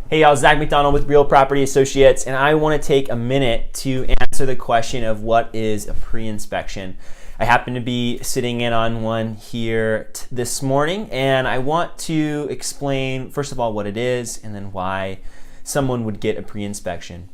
Hey y'all, Zach McDonald with Real Property Associates, and I want to take a minute to answer the question of what is a pre-inspection. I happen to be sitting in on one here this morning, and I want to explain, first of all, what it is, and then why someone would get a pre-inspection.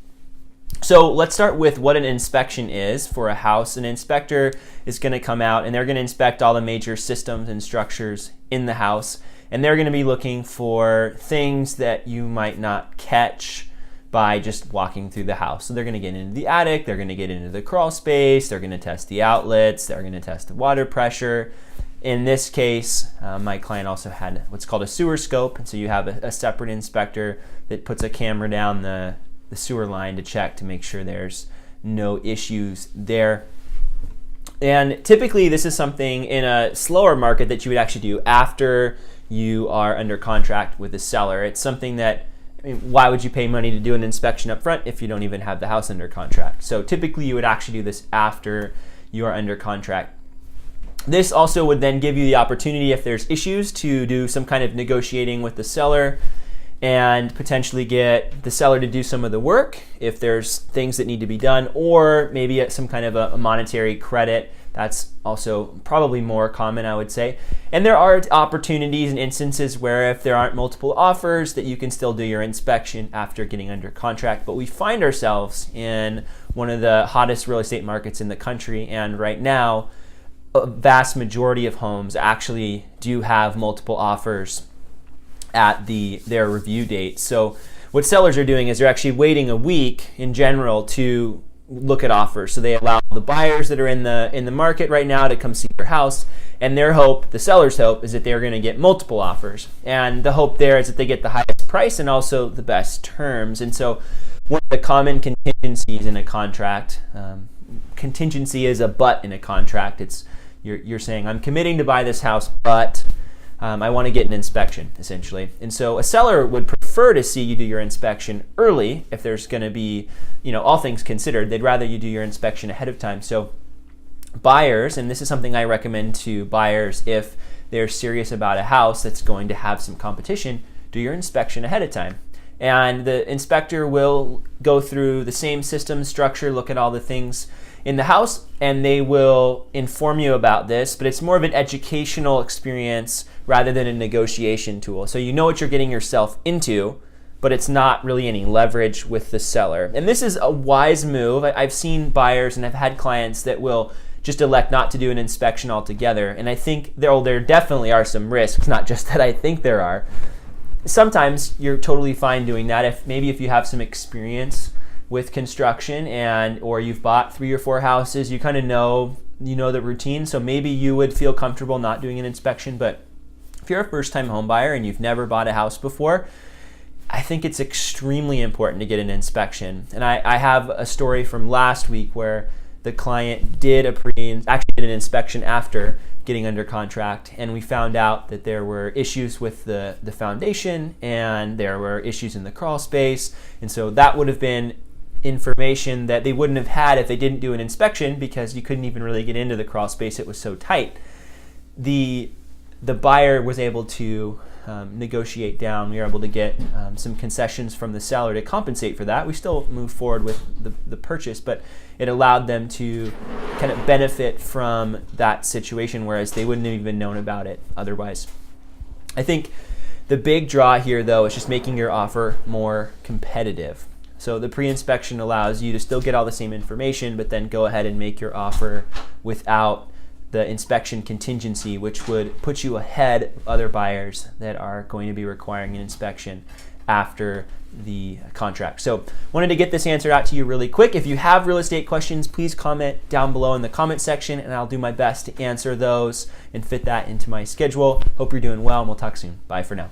So let's start with what an inspection is for a house. An inspector is going to come out and they're going to inspect all the major systems and structures in the house. And they're going to be looking for things that you might not catch by just walking through the house. So they're going to get into the attic, they're going to get into the crawl space, they're going to test the outlets, they're going to test the water pressure. In this case, my client also had what's called a sewer scope. And so you have a separate inspector that puts a camera down the sewer line to check to make sure there's no issues there. And typically this is something in a slower market that you would actually do after you are under contract with the seller. It's something that, why would you pay money to do an inspection up front if you don't even have the house under contract? So typically you would actually do this after you are under contract. This also would then give you the opportunity, if there's issues, to do some kind of negotiating with the seller and potentially get the seller to do some of the work if there's things that need to be done, or maybe some kind of a monetary credit. That's also probably more common, I would say. And there are opportunities and instances where if there aren't multiple offers, that you can still do your inspection after getting under contract. But we find ourselves in one of the hottest real estate markets in the country, and right now a vast majority of homes actually do have multiple offers at their review date. So what sellers are doing is they're actually waiting a week in general to look at offers. So they allow the buyers that are in the market right now to come see your house, and their hope, the seller's hope, is that they're going to get multiple offers. And the hope there is that they get the highest price and also the best terms. And so one of the common contingencies in a contract, contingency is a but in a contract. It's you're saying, I'm committing to buy this house, but I want to get an inspection, essentially. And so a seller would prefer to see you do your inspection early if there's going to be, all things considered. They'd rather you do your inspection ahead of time. So buyers, and this is something I recommend to buyers if they're serious about a house that's going to have some competition, do your inspection ahead of time. And the inspector will go through the same system structure, look at all the things in the house, and they will inform you about this, but it's more of an educational experience rather than a negotiation tool. So you know what you're getting yourself into, but it's not really any leverage with the seller. And this is a wise move. I've seen buyers and I've had clients that will just elect not to do an inspection altogether. And I think there definitely are some risks, not just that I think there are. Sometimes you're totally fine doing that if you have some experience with construction or you've bought 3 or 4 houses, you kind of know the routine. So maybe you would feel comfortable not doing an inspection. But if you're a first-time home buyer and you've never bought a house before, I think it's extremely important to get an inspection. And I have a story from last week where the client did actually did an inspection after getting under contract, and we found out that there were issues with the foundation and there were issues in the crawl space. And so that would have been information that they wouldn't have had if they didn't do an inspection, because you couldn't even really get into the crawl space, it was so tight. The buyer was able to negotiate down. We were able to get some concessions from the seller to compensate for that. We still moved forward with the purchase, but it allowed them to kind of benefit from that situation, whereas they wouldn't have even known about it otherwise. I think the big draw here, though, is just making your offer more competitive. So the pre-inspection allows you to still get all the same information, but then go ahead and make your offer without the inspection contingency, which would put you ahead of other buyers that are going to be requiring an inspection after the contract. So wanted to get this answer out to you really quick. If you have real estate questions, please comment down below in the comment section, and I'll do my best to answer those and fit that into my schedule. Hope you're doing well, and we'll talk soon. Bye for now.